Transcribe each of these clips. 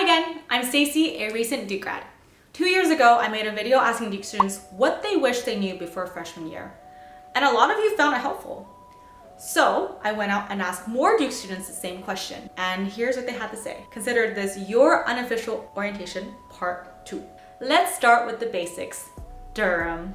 again, I'm Stacy, a recent Duke grad. 2 years ago, I made a video asking Duke students what they wish they knew before freshman year. And a lot of you found it helpful. So I went out and asked more Duke students the same question. And here's what they had to say. Consider this your unofficial orientation part 2. Let's start with the basics. Durham.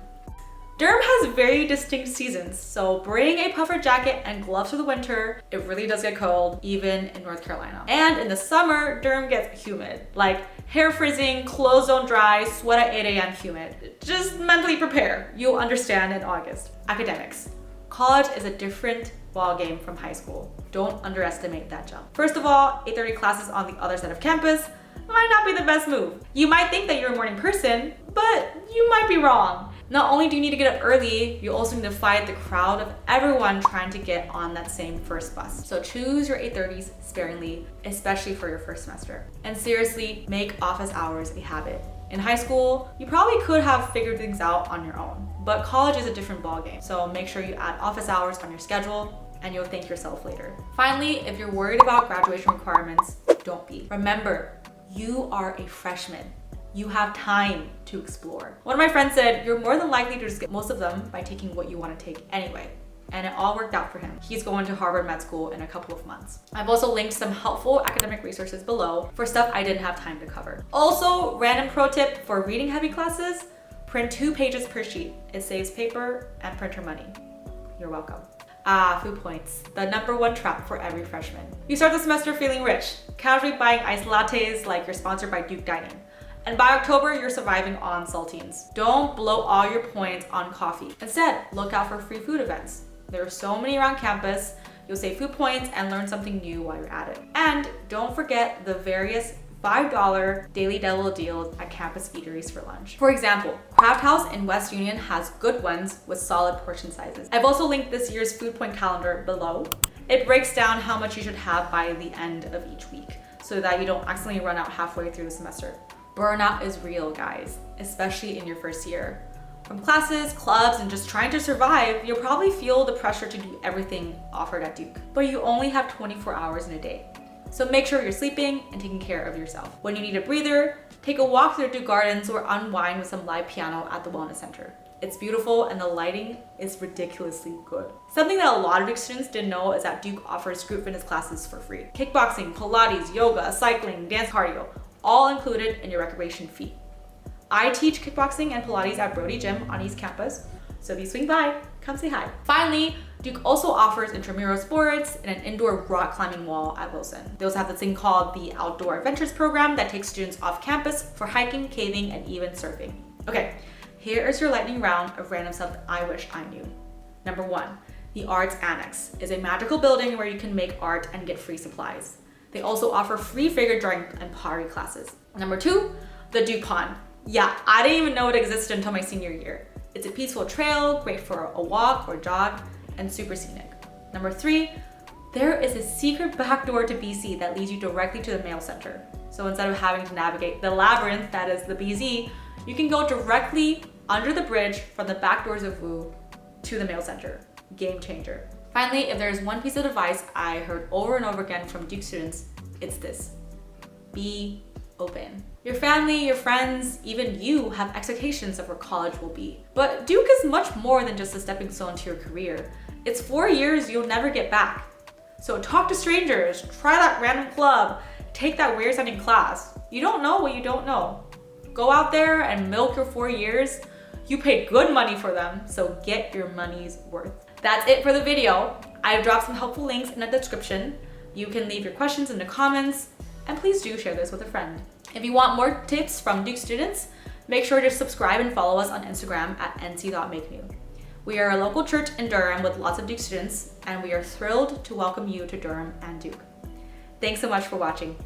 Durham has very distinct seasons, so bring a puffer jacket and gloves for the winter. It really does get cold, even in North Carolina. And in the summer, Durham gets humid. Like hair frizzing, clothes don't dry, sweat at 8 a.m. humid. Just mentally prepare. You'll understand in August. Academics. College is a different ballgame from high school. Don't underestimate that jump. First of all, 8:30 classes on the other side of campus might not be the best move. You might think that you're a morning person, but you might be wrong. Not only do you need to get up early, you also need to fight the crowd of everyone trying to get on that same first bus. So choose your 8:30s sparingly, especially for your first semester. And seriously, make office hours a habit. In high school, you probably could have figured things out on your own, but college is a different ballgame. So make sure you add office hours on your schedule and you'll thank yourself later. Finally, if you're worried about graduation requirements, don't be. Remember, you are a freshman. You have time to explore. One of my friends said, you're more than likely to just get most of them by taking what you want to take anyway. And it all worked out for him. He's going to Harvard Med School in a couple of months. I've also linked some helpful academic resources below for stuff I didn't have time to cover. Also, random pro tip for reading heavy classes, print 2 pages per sheet. It saves paper and printer money. You're welcome. Food points, the #1 trap for every freshman. You start the semester feeling rich, casually buying iced lattes like you're sponsored by Duke Dining. And by October, you're surviving on saltines. Don't blow all your points on coffee. Instead, look out for free food events. There are so many around campus. You'll save food points and learn something new while you're at it. And don't forget the various $5 Daily Devil deals at campus eateries for lunch. For example, Craft House in West Union has good ones with solid portion sizes. I've also linked this year's food point calendar below. It breaks down how much you should have by the end of each week so that you don't accidentally run out halfway through the semester. Burnout is real, guys, especially in your first year. From classes, clubs, and just trying to survive, you'll probably feel the pressure to do everything offered at Duke. But you only have 24 hours in a day. So make sure you're sleeping and taking care of yourself. When you need a breather, take a walk through Duke Gardens or unwind with some live piano at the Wellness Center. It's beautiful and the lighting is ridiculously good. Something that a lot of Duke students didn't know is that Duke offers group fitness classes for free. Kickboxing, Pilates, yoga, cycling, dance cardio, all included in your recreation fee. I teach kickboxing and Pilates at Brody Gym on East Campus, so if you swing by, come say hi. Finally, Duke also offers intramural sports and an indoor rock climbing wall at Wilson. They also have this thing called the Outdoor Adventures Program that takes students off campus for hiking, caving, and even surfing. Okay, here is your lightning round of random stuff I wish I knew. #1, the Arts Annex is a magical building where you can make art and get free supplies. They also offer free figure drawing and pottery classes. #2, the Duke Pond. Yeah, I didn't even know it existed until my senior year. It's a peaceful trail, great for a walk or jog, and super scenic. #3, there is a secret back door to BC that leads you directly to the mail center. So instead of having to navigate the labyrinth that is the BZ, you can go directly under the bridge from the back doors of WU to the mail center. Game changer. Finally, if there's one piece of advice I heard over and over again from Duke students, it's this: be open. Your family, your friends, even you have expectations of where college will be. But Duke is much more than just a stepping stone to your career. It's 4 years you'll never get back. So talk to strangers, try that random club, take that weird sounding class. You don't know what you don't know. Go out there and milk your 4 years. You paid good money for them, so get your money's worth. That's it for the video. I've dropped some helpful links in the description. You can leave your questions in the comments, and please do share this with a friend. If you want more tips from Duke students, make sure to subscribe and follow us on Instagram at nc.makenew. We are a local church in Durham with lots of Duke students, and we are thrilled to welcome you to Durham and Duke. Thanks so much for watching.